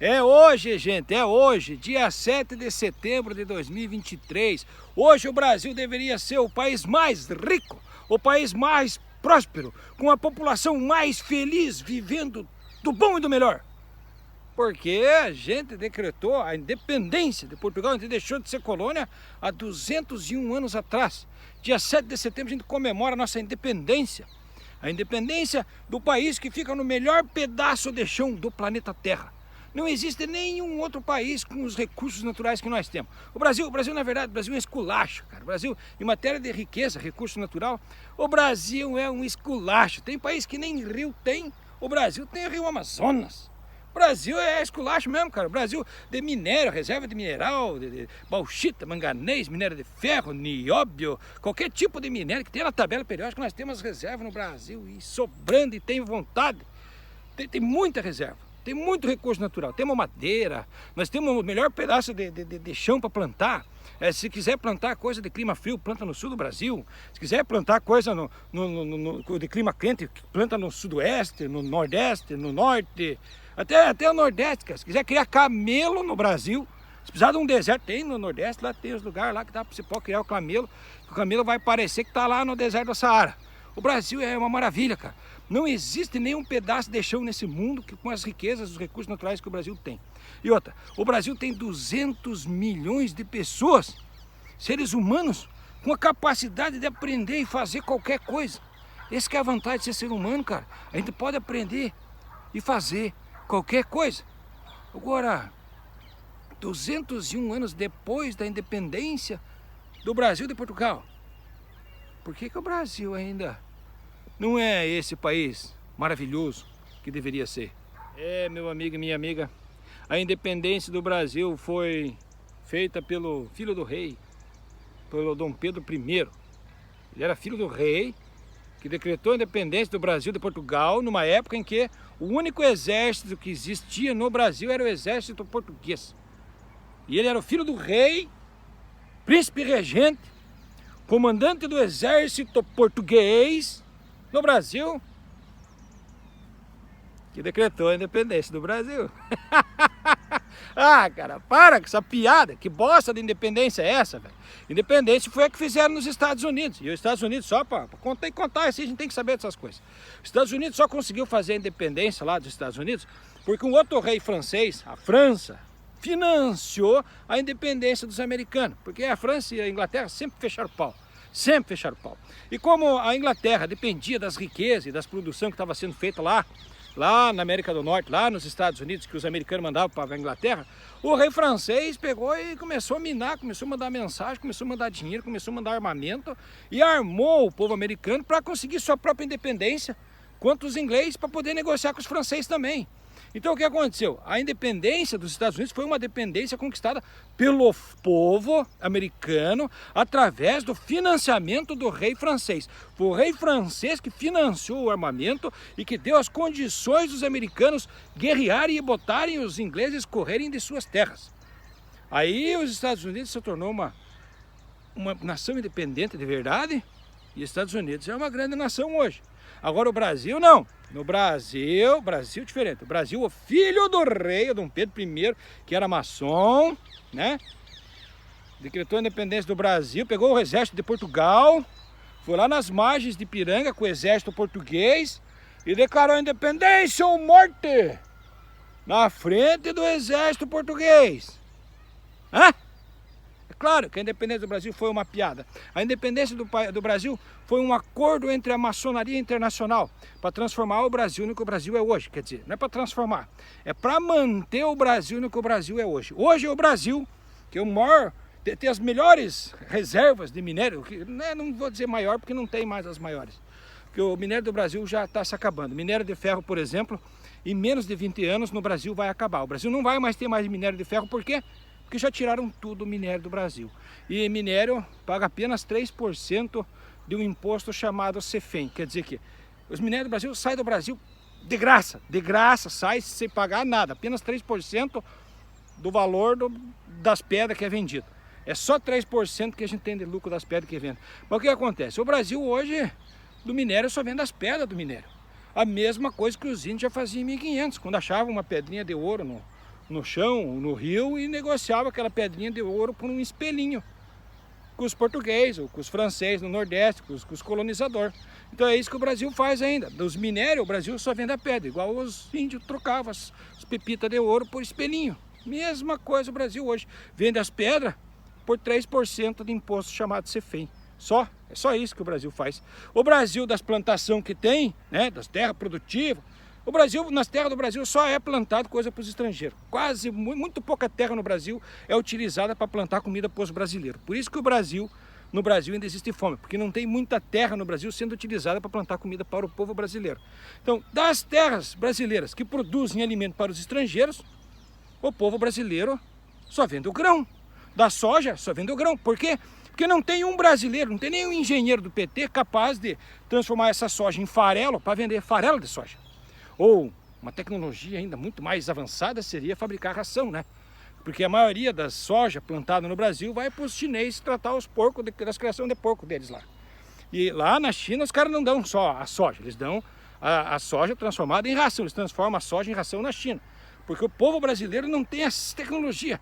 É hoje, gente, é hoje, dia 7 de setembro de 2023. Hoje o Brasil deveria ser o país mais rico, o país mais próspero, com a população mais feliz, vivendo do bom e do melhor. Porque a gente decretou a independência de Portugal, a gente deixou de ser colônia há 201 anos atrás. Dia 7 de setembro a gente comemora a nossa independência. A independência do país que fica no melhor pedaço de chão do planeta Terra. Não existe nenhum outro país com os recursos naturais que nós temos. O Brasil na verdade, o Brasil é um esculacho, cara. O Brasil, em matéria de riqueza, recurso natural, o Brasil é um esculacho. Tem país que nem rio tem, o Brasil tem o rio Amazonas. O Brasil é esculacho mesmo, cara. O Brasil de minério, reserva de mineral, de bauxita, manganês, minério de ferro, nióbio, qualquer tipo de minério que tem na tabela periódica, nós temos reserva no Brasil e sobrando e tem vontade. Tem muita reserva. Tem muito recurso natural, temos madeira, nós temos o melhor pedaço de chão para plantar. Se quiser plantar coisa de clima frio, planta no sul do Brasil. Se quiser plantar coisa de clima quente, planta no sudoeste, no nordeste, no norte, até o nordeste, cara. Se quiser criar camelo no Brasil, se precisar de um deserto, tem no nordeste, lá tem os lugares lá que dá para você pode criar o camelo vai parecer que está lá no deserto do Saara. O Brasil é uma maravilha, cara. Não existe nenhum pedaço de chão nesse mundo que, com as riquezas, os recursos naturais que o Brasil tem. E outra, o Brasil tem 200 milhões de pessoas, seres humanos, com a capacidade de aprender e fazer qualquer coisa. Essa que é a vantagem de ser ser humano, cara. A gente pode aprender e fazer qualquer coisa. Agora, 201 anos depois da independência do Brasil de Portugal, por que o Brasil ainda não é esse país maravilhoso que deveria ser? Meu amigo e minha amiga, a independência do Brasil foi feita pelo filho do rei, pelo Dom Pedro I. Ele era filho do rei que decretou a independência do Brasil de Portugal numa época em que o único exército que existia no Brasil era o exército português. E ele era o filho do rei, príncipe regente, comandante do exército português no Brasil, que decretou a independência do Brasil. Ah, cara, para com essa piada, que bosta de independência é essa, velho? Independência foi a que fizeram nos Estados Unidos, e os Estados Unidos, só para contar assim, a gente tem que saber dessas coisas. Os Estados Unidos só conseguiu fazer a independência lá dos Estados Unidos porque um outro rei francês, a França, financiou a independência dos americanos, porque a França e a Inglaterra sempre fecharam o pau. Sempre fecharam o pau. E como a Inglaterra dependia das riquezas e das produções que estava sendo feita lá na América do Norte, lá nos Estados Unidos, que os americanos mandavam para a Inglaterra, o rei francês pegou e começou a minar, começou a mandar mensagem, começou a mandar dinheiro, começou a mandar armamento e armou o povo americano para conseguir sua própria independência, quanto os ingleses para poder negociar com os franceses também. Então o que aconteceu? A independência dos Estados Unidos foi uma dependência conquistada pelo povo americano através do financiamento do rei francês. Foi o rei francês que financiou o armamento e que deu as condições dos americanos guerrearem e botarem os ingleses correrem de suas terras. Aí os Estados Unidos se tornou uma nação independente de verdade, e os Estados Unidos é uma grande nação hoje. Agora o Brasil não. No Brasil diferente. O Brasil, o filho do rei, o Dom Pedro I, que era maçom, né? Decretou a independência do Brasil, pegou o exército de Portugal, foi lá nas margens de Ipiranga com o exército português e declarou a independência ou morte na frente do exército português. Hã? Claro que a independência do Brasil foi uma piada. A independência do Brasil foi um acordo entre a maçonaria internacional para transformar o Brasil no que o Brasil é hoje. Quer dizer, não é para transformar, é para manter o Brasil no que o Brasil é hoje. Hoje é o Brasil que é o maior, tem as melhores reservas de minério, que, né, não vou dizer maior porque não tem mais as maiores. Porque o minério do Brasil já está se acabando. Minério de ferro, por exemplo, em menos de 20 anos no Brasil vai acabar. O Brasil não vai mais ter mais minério de ferro, por quê? Porque já tiraram tudo o minério do Brasil. E minério paga apenas 3% de um imposto chamado CEFEM. Quer dizer que os minérios do Brasil saem do Brasil de graça sai sem pagar nada. Apenas 3% do valor das pedras que é vendido. É só 3% que a gente tem de lucro das pedras que é vendido. Mas o que acontece? O Brasil hoje, do minério, só vende as pedras do minério. A mesma coisa que os índios já faziam em 1500, quando achavam uma pedrinha de ouro no chão, no rio, e negociava aquela pedrinha de ouro por um espelhinho com os portugueses, ou com os franceses no Nordeste, com os colonizadores. Então é isso que o Brasil faz ainda. Dos minérios, o Brasil só vende a pedra, igual os índios trocavam as pepitas de ouro por espelhinho. Mesma coisa o Brasil hoje. Vende as pedras por 3% de imposto chamado CEFEM. É só isso que o Brasil faz. O Brasil, das plantações que tem, né, das terras produtivas, o Brasil, nas terras do Brasil só é plantado coisa para os estrangeiros. Muito pouca terra no Brasil é utilizada para plantar comida para os brasileiros. Por isso que no Brasil ainda existe fome, porque não tem muita terra no Brasil sendo utilizada para plantar comida para o povo brasileiro. Então, das terras brasileiras que produzem alimento para os estrangeiros, o povo brasileiro só vende o grão. Da soja, só vende o grão. Por quê? Porque não tem um brasileiro, não tem nenhum engenheiro do PT capaz de transformar essa soja em farelo para vender farelo de soja. Ou uma tecnologia ainda muito mais avançada seria fabricar ração, né? Porque a maioria das soja plantada no Brasil vai para os chineses tratar os porcos, das criações de porco deles lá. E lá na China os caras não dão só a soja, eles dão a soja transformada em ração, eles transformam a soja em ração na China. Porque o povo brasileiro não tem essa tecnologia,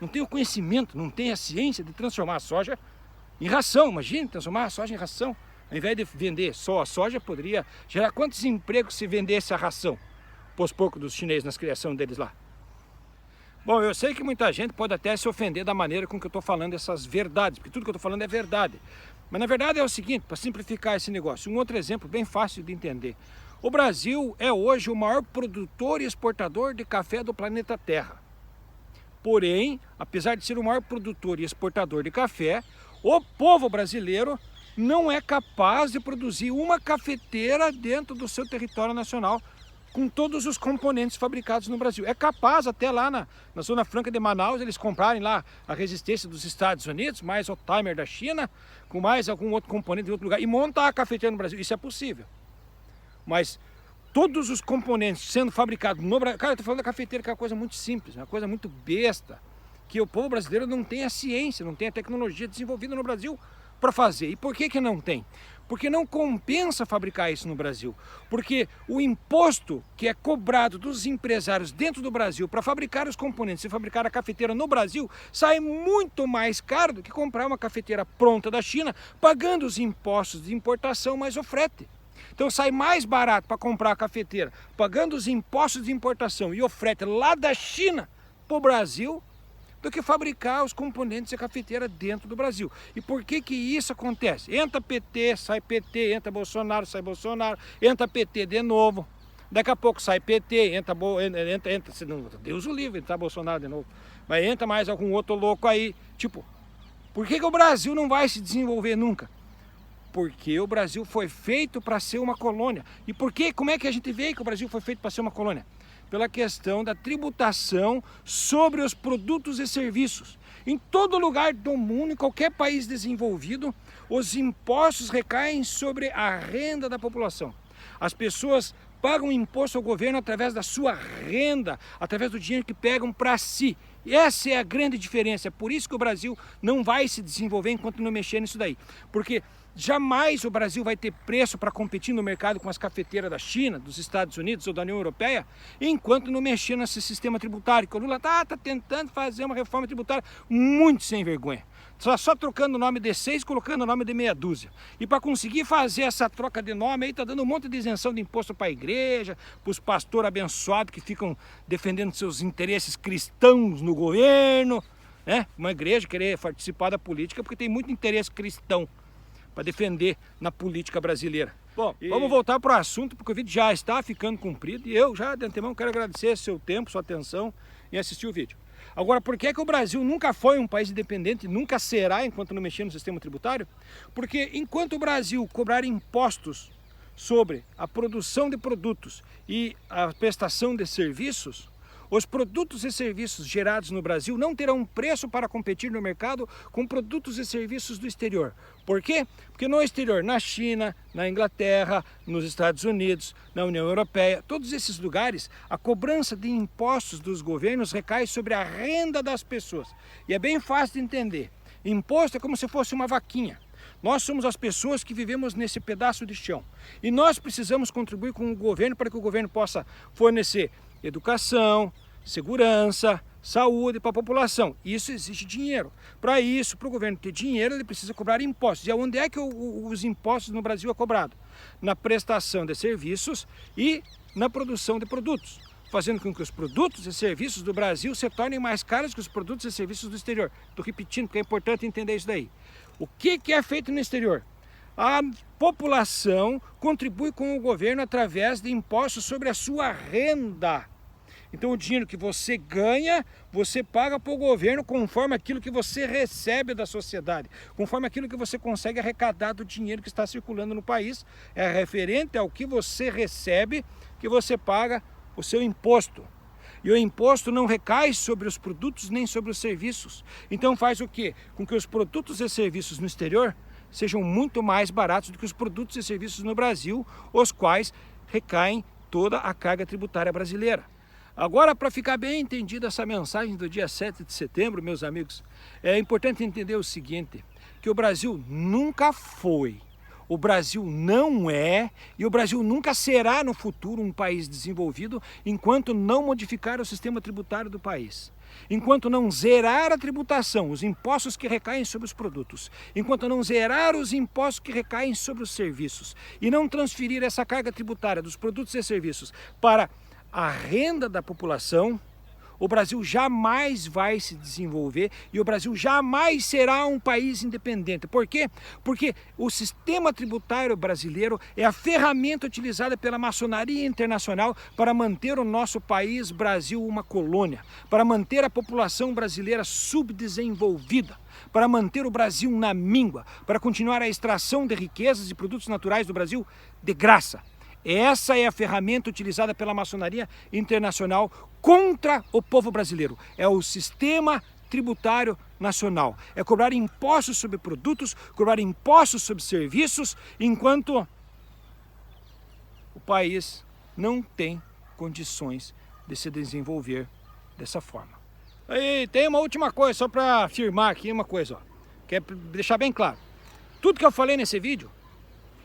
não tem o conhecimento, não tem a ciência de transformar a soja em ração. Imagine transformar a soja em ração. Ao invés de vender só a soja, poderia gerar quantos empregos se vendesse a ração para os porcos dos chineses nas criações deles lá. Bom, eu sei que muita gente pode até se ofender da maneira com que eu estou falando essas verdades, porque tudo que eu estou falando é verdade. Mas na verdade é o seguinte, para simplificar esse negócio, um outro exemplo bem fácil de entender. O Brasil é hoje o maior produtor e exportador de café do planeta Terra. Porém, apesar de ser o maior produtor e exportador de café, o povo brasileiro não é capaz de produzir uma cafeteira dentro do seu território nacional com todos os componentes fabricados no Brasil. É capaz até lá na Zona Franca de Manaus eles comprarem lá a resistência dos Estados Unidos, mais o timer da China, com mais algum outro componente de outro lugar, e montar a cafeteira no Brasil. Isso é possível. Mas todos os componentes sendo fabricados no Brasil... Cara, eu estou falando da cafeteira, que é uma coisa muito simples, uma coisa muito besta, que o povo brasileiro não tem a ciência, não tem a tecnologia desenvolvida no Brasil para fazer. E por que não tem? Porque não compensa fabricar isso no Brasil. Porque o imposto que é cobrado dos empresários dentro do Brasil para fabricar os componentes e fabricar a cafeteira no Brasil sai muito mais caro do que comprar uma cafeteira pronta da China, pagando os impostos de importação mais o frete. Então sai mais barato para comprar a cafeteira, pagando os impostos de importação e o frete lá da China para o Brasil, do que fabricar os componentes da cafeteira dentro do Brasil. E por que isso acontece? Entra PT, sai PT, entra Bolsonaro, sai Bolsonaro, entra PT de novo. Daqui a pouco sai PT, entra Deus o livre, entra Bolsonaro de novo. Mas entra mais algum outro louco aí. Tipo, por que o Brasil não vai se desenvolver nunca? Porque o Brasil foi feito para ser uma colônia. E por quê? Como é que a gente vê que o Brasil foi feito para ser uma colônia? Pela questão da tributação sobre os produtos e serviços. Em todo lugar do mundo, em qualquer país desenvolvido, os impostos recaem sobre a renda da população. As pessoas pagam imposto ao governo através da sua renda, através do dinheiro que pegam para si. E essa é a grande diferença. É por isso que o Brasil não vai se desenvolver enquanto não mexer nisso daí. Porque jamais o Brasil vai ter preço para competir no mercado com as cafeteiras da China, dos Estados Unidos ou da União Europeia, enquanto não mexer nesse sistema tributário. Que o Lula está tentando fazer uma reforma tributária muito sem vergonha. Só trocando o nome de 6, colocando o nome de meia dúzia. E para conseguir fazer essa troca de nome aí, está dando um monte de isenção de imposto para a igreja, para os pastores abençoados que ficam defendendo seus interesses cristãos no governo, né? Uma igreja querer participar da política porque tem muito interesse cristão para defender na política brasileira. Bom, vamos voltar para o assunto, porque o vídeo já está ficando comprido e eu já de antemão quero agradecer seu tempo, sua atenção em assistir o vídeo. Agora, por que o Brasil nunca foi um país independente, nunca será enquanto não mexer no sistema tributário? Porque enquanto o Brasil cobrar impostos sobre a produção de produtos e a prestação de serviços, os produtos e serviços gerados no Brasil não terão preço para competir no mercado com produtos e serviços do exterior. Por quê? Porque no exterior, na China, na Inglaterra, nos Estados Unidos, na União Europeia, todos esses lugares, a cobrança de impostos dos governos recai sobre a renda das pessoas. E é bem fácil de entender. Imposto é como se fosse uma vaquinha. Nós somos as pessoas que vivemos nesse pedaço de chão. E nós precisamos contribuir com o governo para que o governo possa fornecer educação, segurança, saúde para a população. Isso exige dinheiro. Para isso, para o governo ter dinheiro, ele precisa cobrar impostos. E onde é que os impostos no Brasil é cobrado? Na prestação de serviços e na produção de produtos, fazendo com que os produtos e serviços do Brasil se tornem mais caros que os produtos e serviços do exterior. Estou repetindo porque é importante entender isso daí. O que é feito no exterior? A população contribui com o governo através de impostos sobre a sua renda. Então o dinheiro que você ganha, você paga para o governo conforme aquilo que você recebe da sociedade, conforme aquilo que você consegue arrecadar do dinheiro que está circulando no país, é referente ao que você recebe, que você paga o seu imposto. E o imposto não recai sobre os produtos nem sobre os serviços. Então faz o quê? Com que os produtos e serviços no exterior sejam muito mais baratos do que os produtos e serviços no Brasil, os quais recaem toda a carga tributária brasileira. Agora, para ficar bem entendida essa mensagem do dia 7 de setembro, meus amigos, é importante entender o seguinte, que o Brasil nunca foi, o Brasil não é e o Brasil nunca será no futuro um país desenvolvido enquanto não modificar o sistema tributário do país. Enquanto não zerar a tributação, os impostos que recaem sobre os produtos, enquanto não zerar os impostos que recaem sobre os serviços e não transferir essa carga tributária dos produtos e serviços para a renda da população, o Brasil jamais vai se desenvolver e o Brasil jamais será um país independente. Por quê? Porque o sistema tributário brasileiro é a ferramenta utilizada pela maçonaria internacional para manter o nosso país, Brasil, uma colônia, para manter a população brasileira subdesenvolvida, para manter o Brasil na míngua, para continuar a extração de riquezas e produtos naturais do Brasil de graça. Essa é a ferramenta utilizada pela maçonaria internacional contra o povo brasileiro. É o sistema tributário nacional. É cobrar impostos sobre produtos, cobrar impostos sobre serviços, enquanto o país não tem condições de se desenvolver dessa forma. E tem uma última coisa, só para afirmar aqui uma coisa, ó. Quero deixar bem claro. Tudo que eu falei nesse vídeo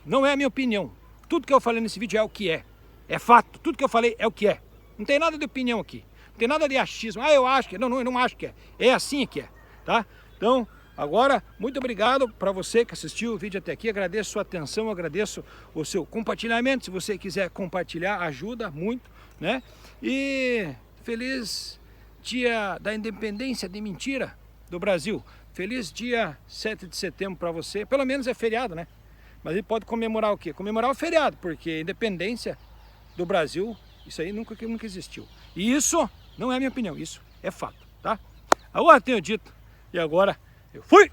não é a minha opinião. Tudo que eu falei nesse vídeo é o que é. É fato. Tudo que eu falei é o que é. Não tem nada de opinião aqui. Não tem nada de achismo. Ah, eu acho que é. Não, eu não acho que é. É assim que é. Tá? Então, agora, muito obrigado para você que assistiu o vídeo até aqui. Agradeço a sua atenção, agradeço o seu compartilhamento. Se você quiser compartilhar, ajuda muito, né? E feliz dia da independência de mentira do Brasil. Feliz dia 7 de setembro para você. Pelo menos é feriado, né? Mas ele pode comemorar o quê? Comemorar o feriado, porque a independência do Brasil, isso aí nunca existiu. E isso não é minha opinião, isso é fato, tá? Agora tenho dito, e agora eu fui!